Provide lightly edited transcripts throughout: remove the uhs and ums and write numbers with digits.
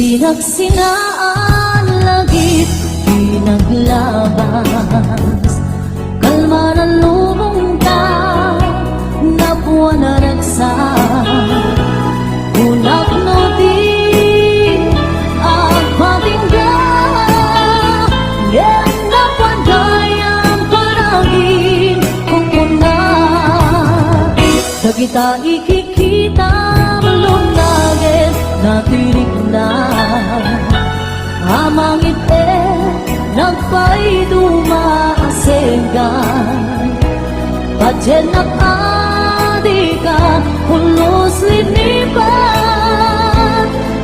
Pinagsinaan lagit pinaglabas, kalma ng lubong ka, nabuwan na nagsa. Unak no di agpatinggan, yan na padayang panagin kukuna. Dagita ikikita malunagin natirik na amang ite nagpay dumaasegan. Pajenak adika ulos linipan,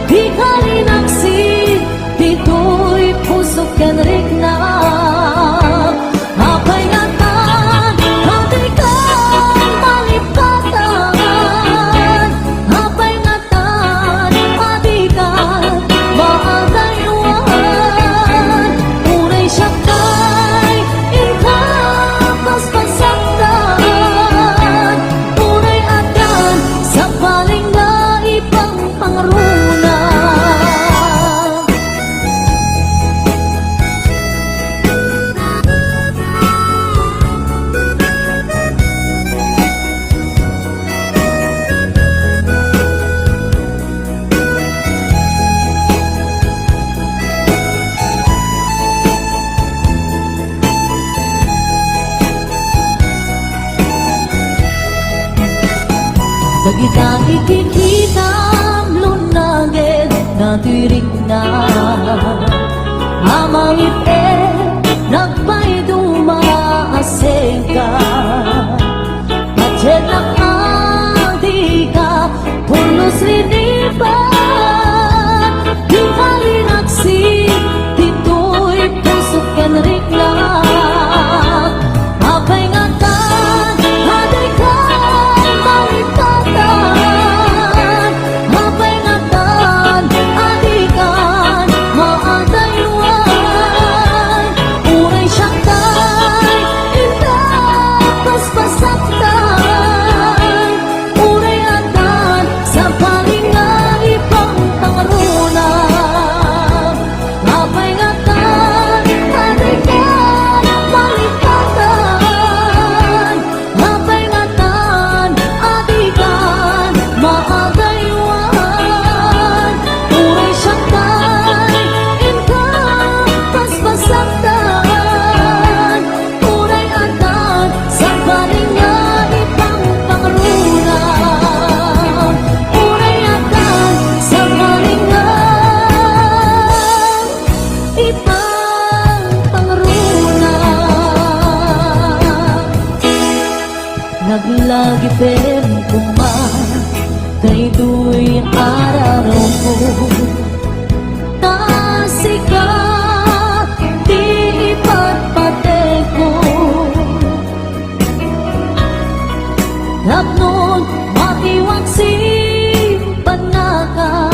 di kalinaksin dito'y pusok kenrik na. Apay ngatan hatikan malipatan, apay ngatan hatikan maagayuan. Unay siyakay intapas pasaktan, unay adan sa paling na ibang pangruna. Dagita ikikita lunagin natirik na amang ite nagpay dumaasega. Pajenak adika pulos linipan, di kalinaksi dito'y pusok kenrik na. Apay ngatan hatikan malipatan, apay ngatan hatikan maagayuan. Unay siyakay intapas pasaktan, unay adan sa palingan ibang pangruna. Apay ngatan hatikan malipatan, apay ngatan hatikan maagayuan. Unay siyakay intapas pasaktan, unay adan sa palingan ibang pangruna. Unay adan sa palingan ibang pangruna. Naglagi pen kuma kay duy araw ko, tasika di ipatpate ko. Hapnon matiwaksi panaka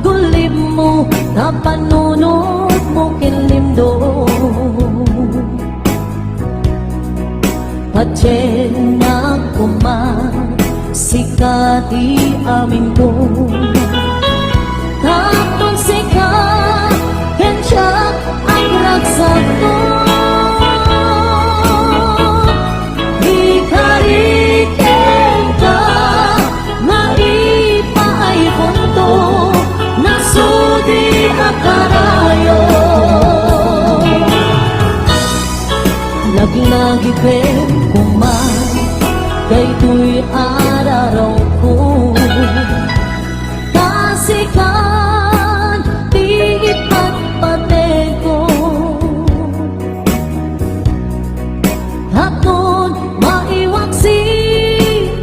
gulim mo na panunod mo kinlimdo. Pajenak kuman sikati amin ko, tapon sikat kensiyak ang ragsak ko. Ikariken ka maipaay punto nasudi akarayo. Lagi-lagi pen kuman kay tuy araw ko, tasikan di ipatpate ko. Hapon maiwaksi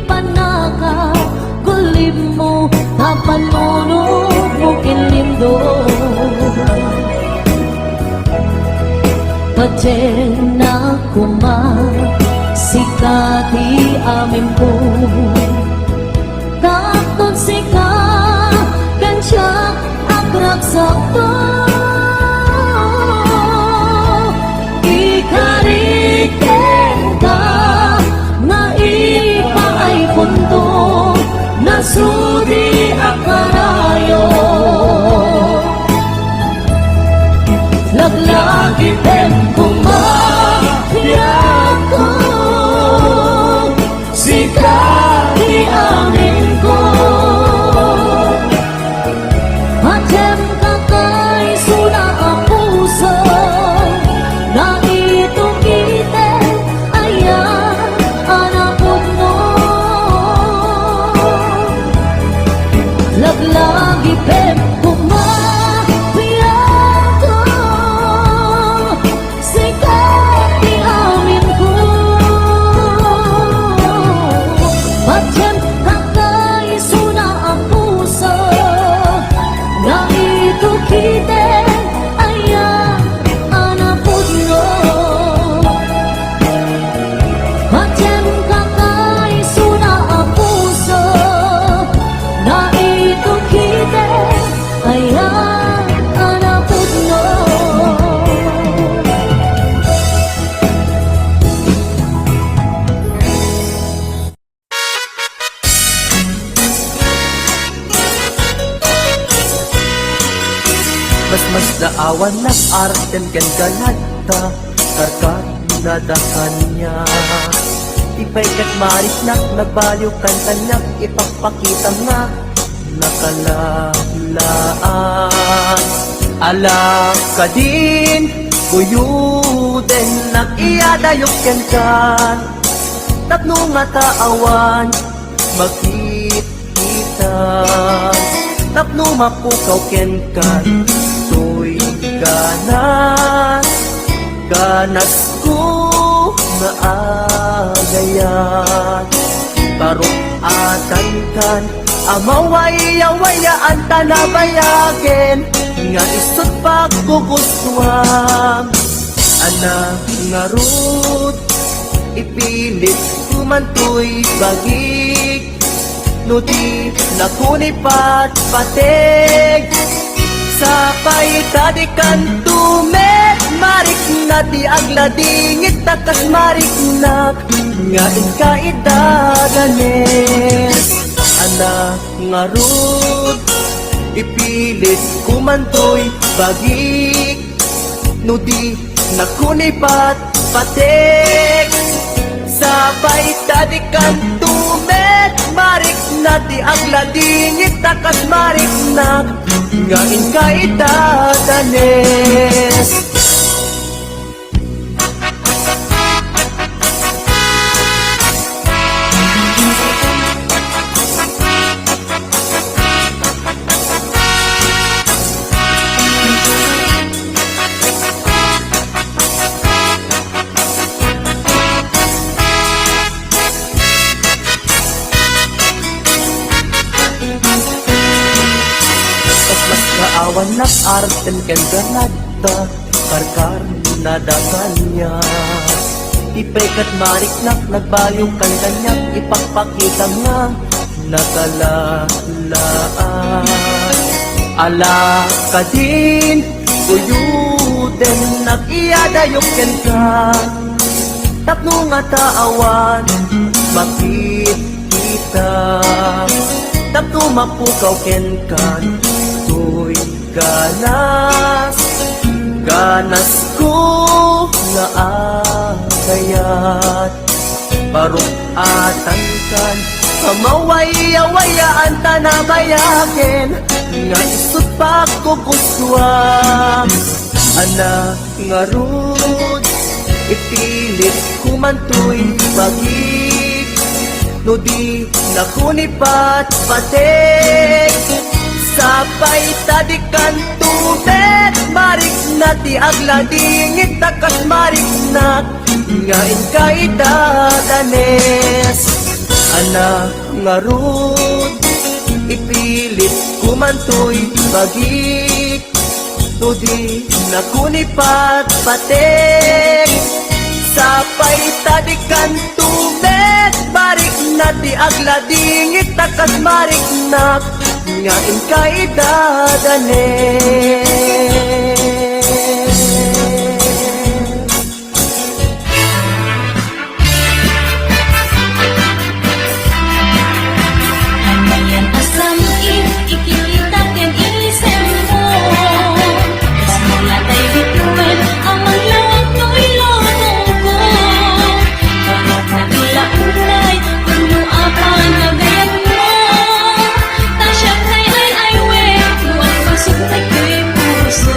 panaka gulim mo kapanunod mo kinlindo. Pajenak kuman sikati amin po, tapon sikat kensiyak ang ragsak ko. Ikariken ka maipaay punto nasudi akarayo. Naawan ng arten ken ganata karkar nadakan niya. Ipay kat maris nak nagbaliw kan kanyak ipapakita nga nakalalaan. Ala ka din kuyuden nag-iyadayok ken kan tapno nga taawan makita tapno mapukaw ken kan tuy ganas ganas ko nga agayan tarong atan kan amaway-awayaan tanabayagen nga isot pagkugustuhan anak nga rut ipilit kumantoy bagik no di nakunipat patig sapay tadikan tumet marik na di agladingit takas marik nak nga ikaidaganes anak nga rut ipilit kumantoy bagik no di nakunipat patik sabay tadikan tumet marik na di agladingit takas marik nak ngain kaitadanes. Awan nak arten ken ganada karkar nadakan niya. Ipay kat marik nak nagbaliw kan kanyak ipagpakita nga nakalaan. Ala ka din kuyuden nag-iyadayok ken kan tapno nga taawan makita tapno mapukaw ken kan tuy ganas ganas ko nga agayat parong atan kan amaway-awayaan tanabayaken nga isot pagkugustuhan anak nga rud ipilit kumantoy bagik no di nakunipat patik sapay tadikan tubet marik na di agladingit takas marik nak ngain kaidadanes anak nga rud ipilit kumantoy bagik no di nakunipat patik sapay tadikan tubet marik na di agladingit takas marik nak ngain kaidadanes. Andayan asam ikilitaken ilisem mo Simula tayo bituin amang lawag no ilonong ko Karot na ilaunay kuno apan nagayan mo Tasyak na ay we Luwag pasok na kay puso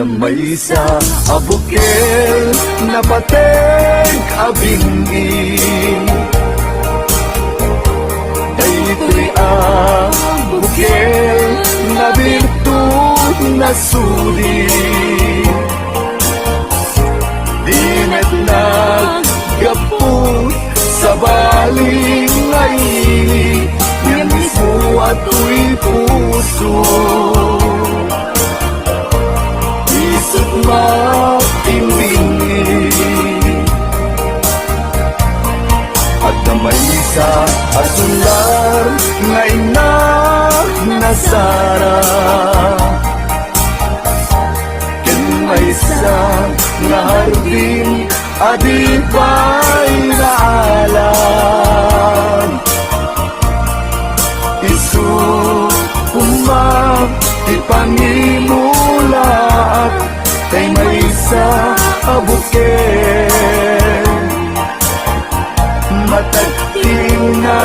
Gamay sa abukel na pateg abingi Daytoy abukel na birtud na suli Dimet naggapot sa baling ngayon Yan mismo ato'y puso Isip mapimbingi At namay sa asular nga ina nasara Ken may sa nga hardin adipay na alam Isu umam ipangimulaat kay may sa abuken matagting na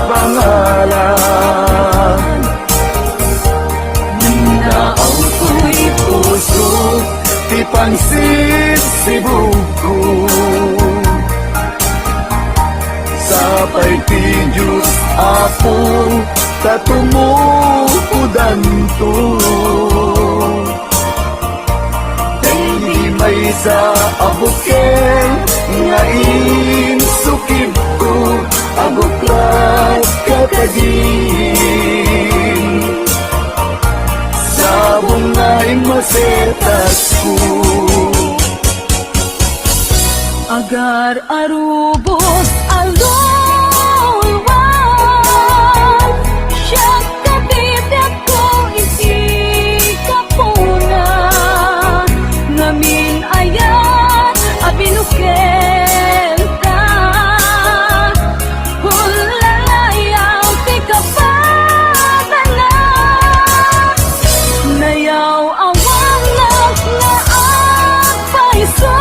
pangalan na ang tuy puso ti pansit si buko Sapay ti Diyos apong tatumukudan to Dahil may sa abuken nga insukib ko abuklat kakagin Sabong nga'y masetas ko Agar arubos alulwan Siya kabigat ko iti kapuna Ngamin ayan abinuken ka Hulalayaw ti kapadala Nayaw awang naglaapayso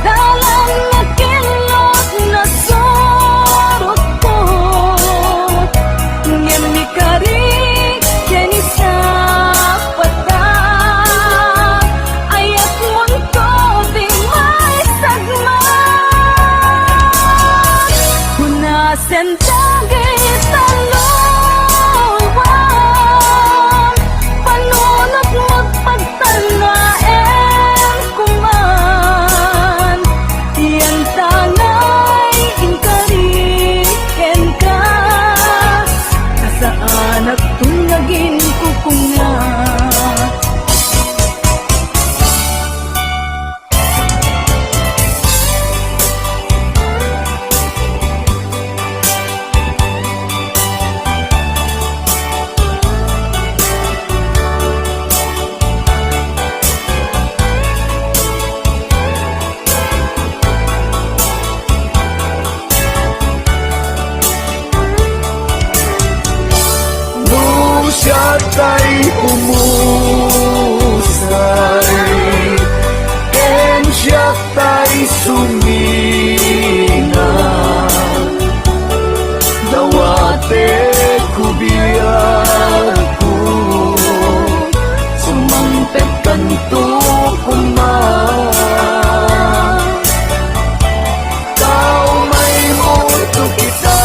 Dalang nakilot na sorot ko Ngem ni kari keni sa pata Ayat mon ko di may sagma Hunasen dagit talungan Panunot magpagtanaen kuman Yan tanay inkariken ka Kasaan at tunagin kukunga siya tay umusay Ken siya tay sumina Dawate kubiyag ko Sumangtep kanto kuman Tao may muto kita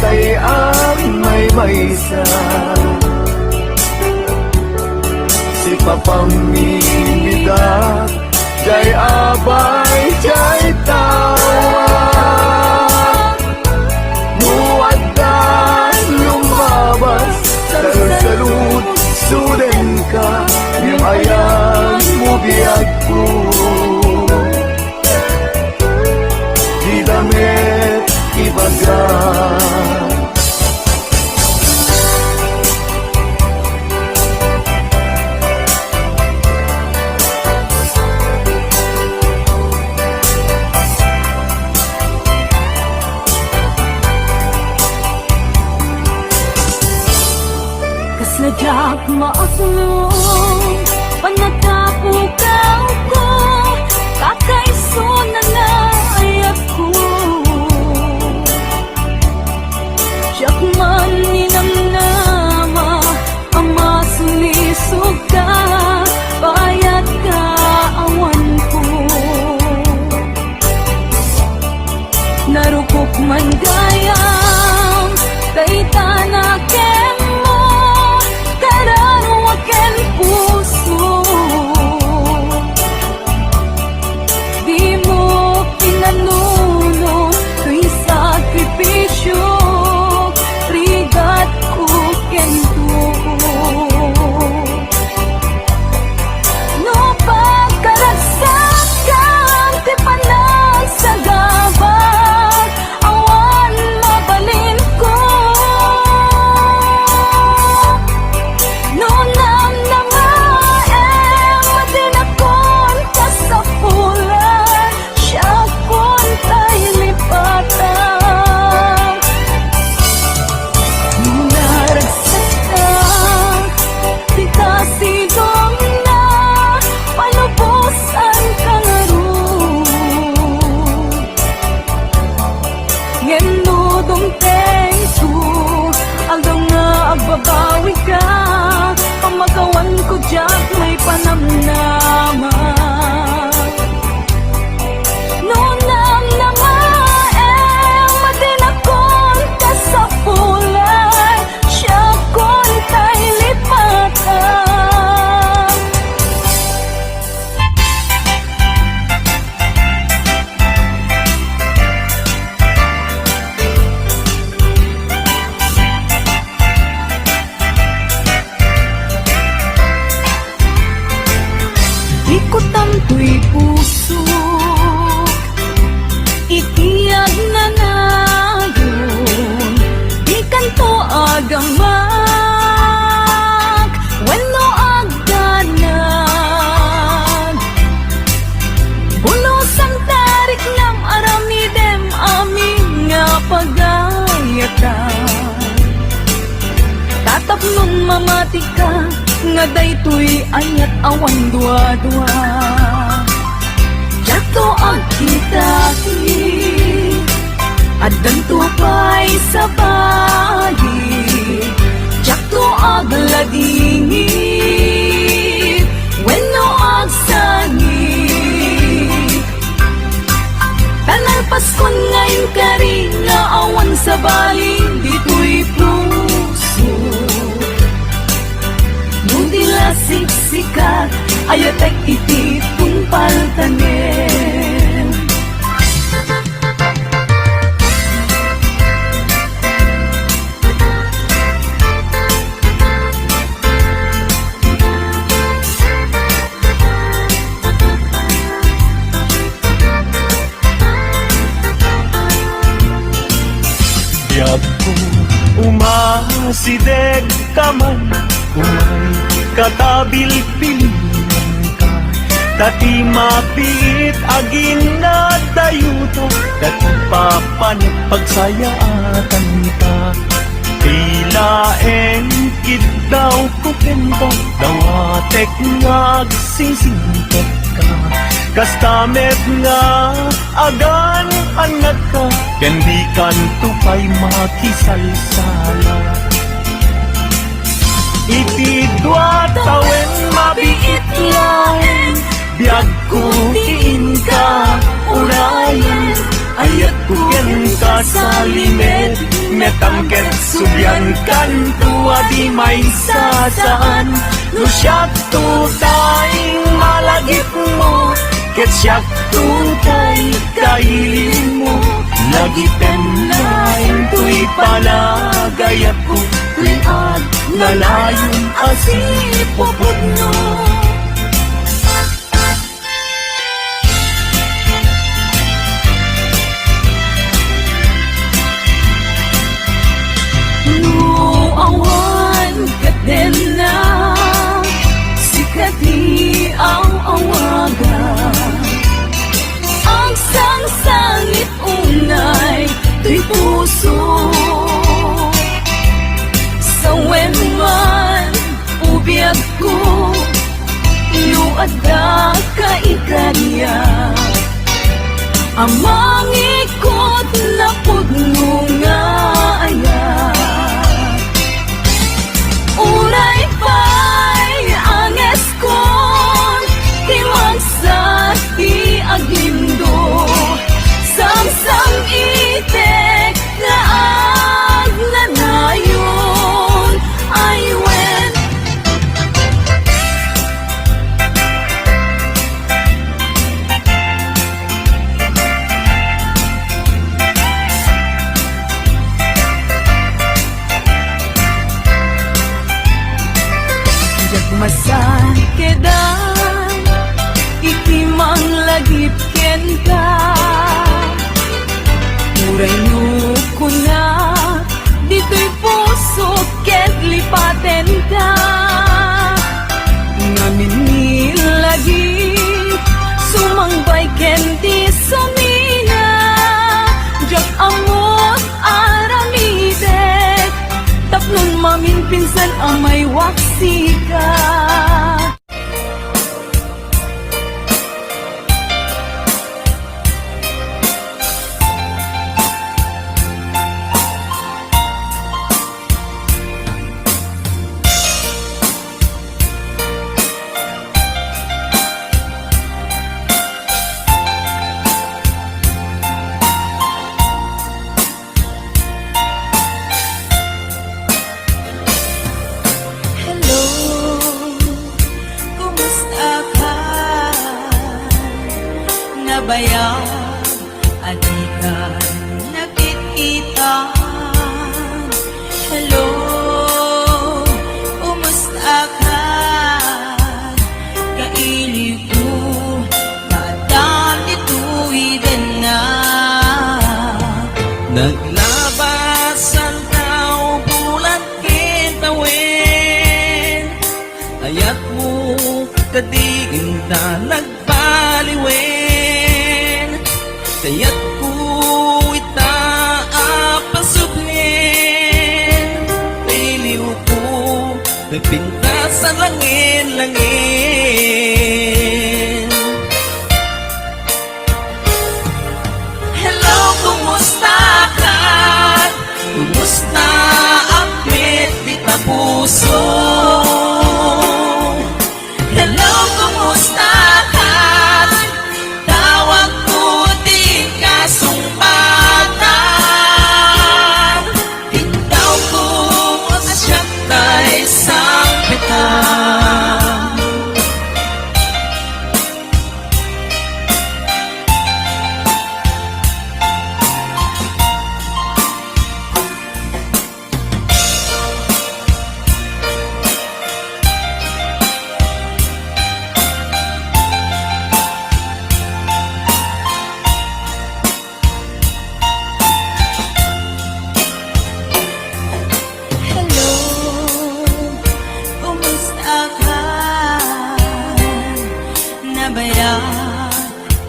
Tay ang may maysa Si papamimida Jay abay, jay tawa Muaddan lumabas Salud, suden ka Yung ayan mo biyag ko Di damit ibaga Sadyak maasulong panatapukaw ko kakaiso na naayat ko Siyak man ninamnama ang masulisog ka bayat ka awan ko narukok man gayam kay tanakem mo kararawaken puso di mo pinanuno tuy sakripisyo rigat ko kento no pagkaragsakan ti panag sa gabag awan mabalin ko no namnamaem madinakon ka sa pulan siya kon tay lipatan no naragsakan di kasidong na panubusan ka nga ron ngenudong teso aldaw nga agbabawi ka pamagawan ko dyan may panamnama no namnamaem madinakon ka sa pulay siya kon tay lipatan Ikot ang tuy puso itiyag na nayon di kanto agamak wenno agdanag bulosan tarik ngam aramidem amin nga pagayatan tatapnon mamati ka nga daytoy ayat awan dua-dua Jato ang kitaki at danto pa'y sa bagi Jato ang ladingi wenno ang sangi Tanang Paskon ngayon kari nga awan sa baling dito'y puso Nudila siksikat ayatek itipong paltanen Biyag ko umasideg ka man Umay katabil pilihan ka Tati mapit agin na dayuto Tati papanit pagsayaatan ka Tilaeng kid daw kukento Dawatek ngag singsingkot ka Kastamet nga agan anak ka Kendi kan tupay makisalsala Iti dua tawen mabiit lain Biag ko tiin ka urayan Ayat ko ken ka sa limet Metangket subyan kan tua di may sasaan No siyak tutay malagip mo Ket siyak tutay kailin mo Lagitem lain tuy palagayat ko Liad nalayon asipopod no awan kaden na sikati ang awagan ang sangsangit unay tuy puso sa wenman adda kaikarya. Amang ikot na pudno nga aya. Uray pa'y ang eskon, timagsa ti aglindo, samsam itek na agnanayon. I went masan kedan ikimang lagip ken ka uray no kuna dito'y puso ket lipaten ka ngamin ni lagi sumangbay ken di sumina jak amot aramidek tapnon mamin pinsan amay waksi ka. Bayang adikan nagkikitaan. Hello, kumusta ka? Kaili ko kadam ituwiden na. Naglabasan tao bulan kitawin ayat mo kadigin na nagbaliwin kaya't ko itaapasublin piliw ko nagpinta sa langin-langin. Hello, kumusta ka? Kumusta ang kita puso? Hello, kumusta ka? Tawag ko di kasumbatan. Ikaw ko asyak tayo sang petang. Hello, kumusta ka? Nabaya,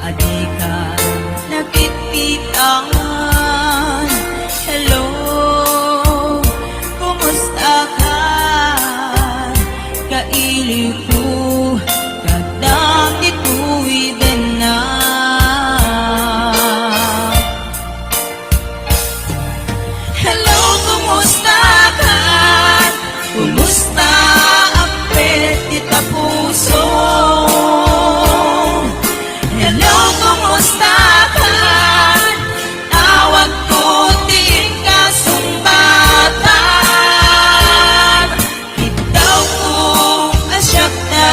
adi ka nakitpitan. Hello, kumusta ka? Kaili ko kadam ituwiden na. Hello, kumusta ka? Kumusta ang petita puso? Hello, kumusta ka? Tawag ko di kasumbatan. Ikaw ko asyak na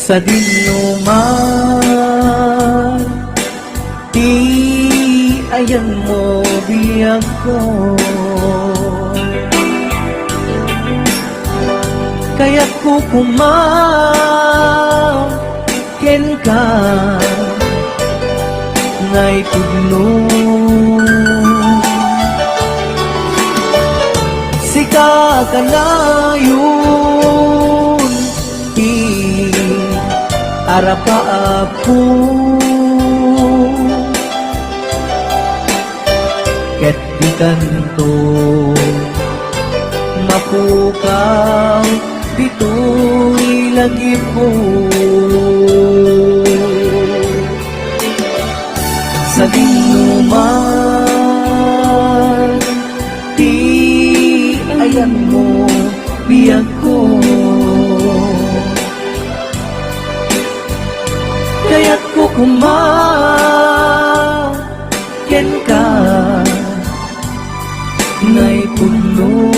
sa dinuman, di ayan mo biyag ko. Kaya't kukumaken ka ngay pudno. Sika ka na yun, arapa ako. Ket di kanto mapukaw, dito'y lagi po. Sa dinuman, di ayan mo biyag ko. Kaya't kukumaken ka ngay puno.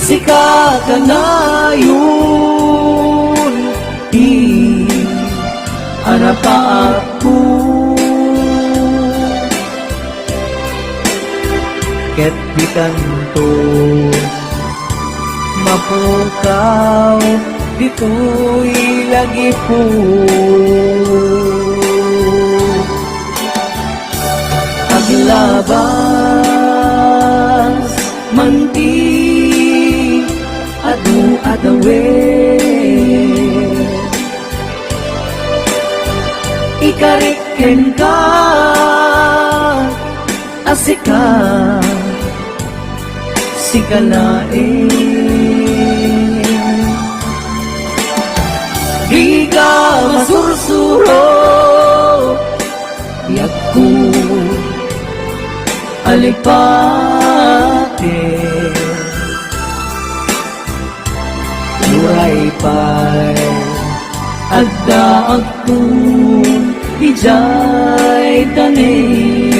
Sika ka na yun, harap pa ako. Ket di kanto mapukaw, dito'y lagi po. Aglabas manti adu-adawe, ikariken ka asika sikalae. Di ka masursuro, yak ko alipate. Muray pa'y agda agtun, ijay tanin.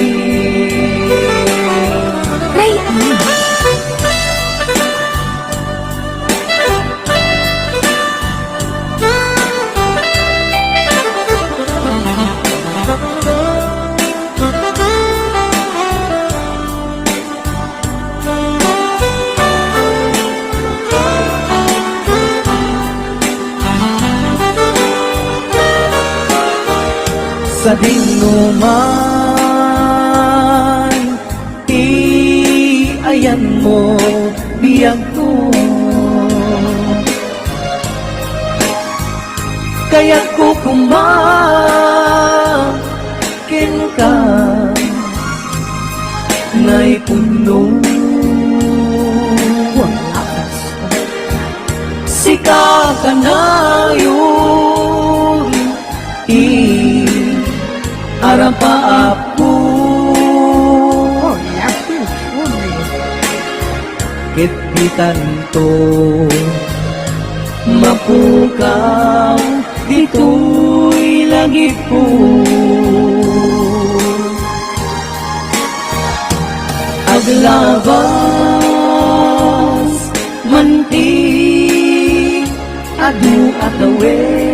Sa dinuman, ayan mo biyag ko. Kaya't kukumaken ka ngay puno. Sika ka na yun, harap pa ako. Ket di tanto mapukaw, dito'y lagi po. Aglabas manti adu-adawe.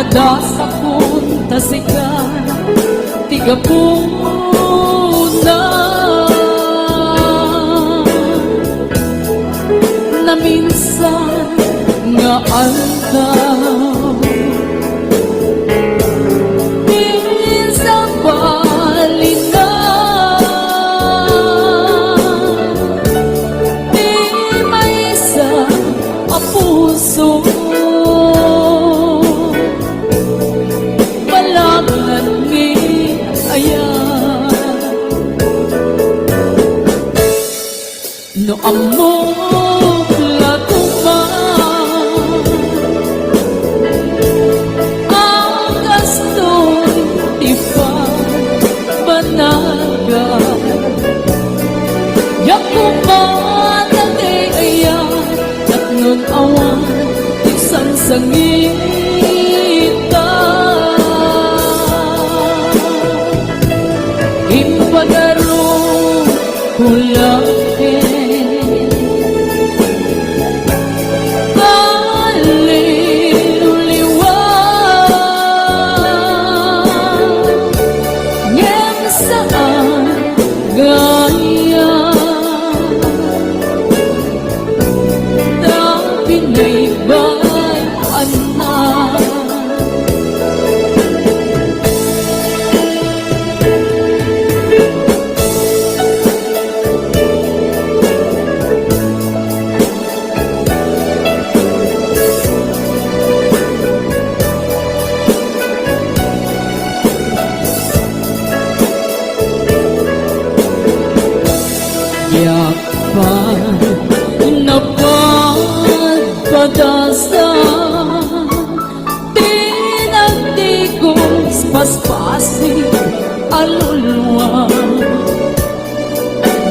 napadasa kong tasikan, tiga puna na minsan nga aldaw. Minsan balina, di may isa ang puso. Malaglan ni ayan, no amok latuman ang gastoy ipabanaga. Yakuman ang ayan at nun awan isang sangita. Impagaro hulakin napagpadasa, tinagtigos paspasi alulwa.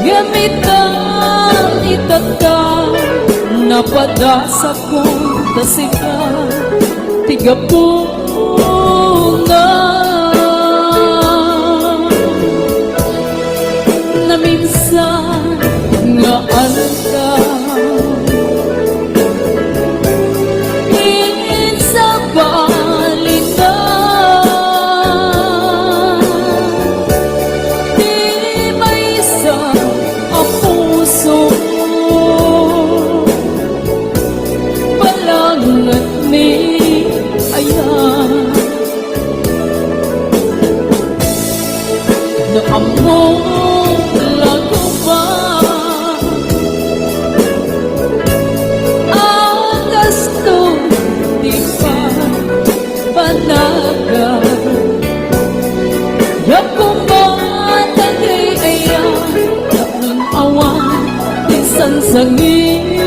Gamitan itata, napadasa kong tasika, tiga puna na minsan nga aldaw. Minsan balina, di may isa ang puso. Palangat ni ayan, na amok lago ba ang gasto di pa panaga. Yakuman ang ayan at nun awan isang sangita.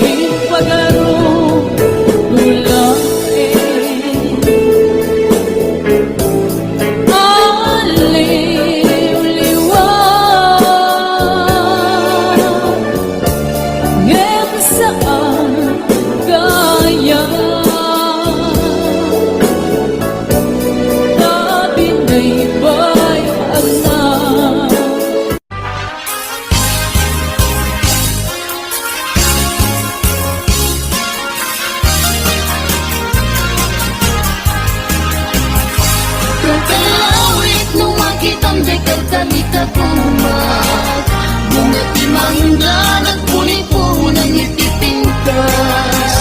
Impagaro hulakin aliw-liwan ngem saan gaya. Tabi na'y bayan na. Kalawit nung makitang dekad kami kapumat, bunga timangga nagpuni-punang ititingkas.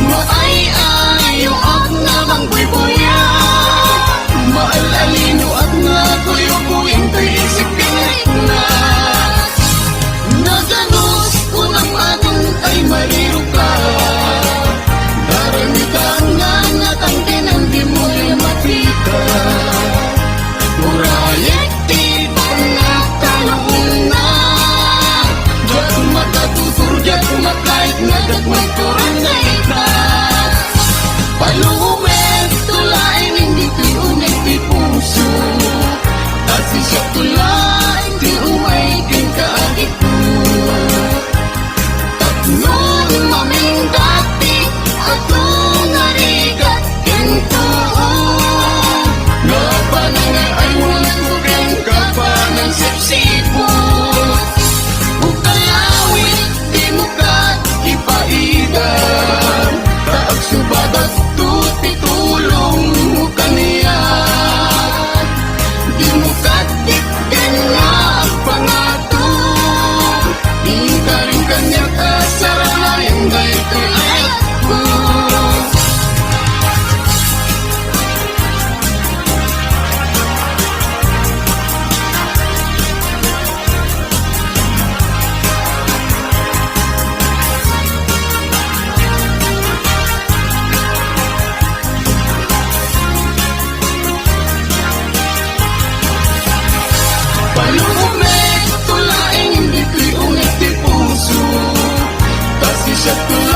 Maay-ayo at namang buy-buyan, maalalino at nga kuyo-kuyin to'y isip pinagnas. Naganos ko ng atong ay mariro ka, daramitan nga natangkin ang di mo yung makita. Murayek di pangatalong na, diyak matatutur, diyak makait nga dak magturangay ka. Palumet, tulain hindi tuyunig di puso, at si sa tuwa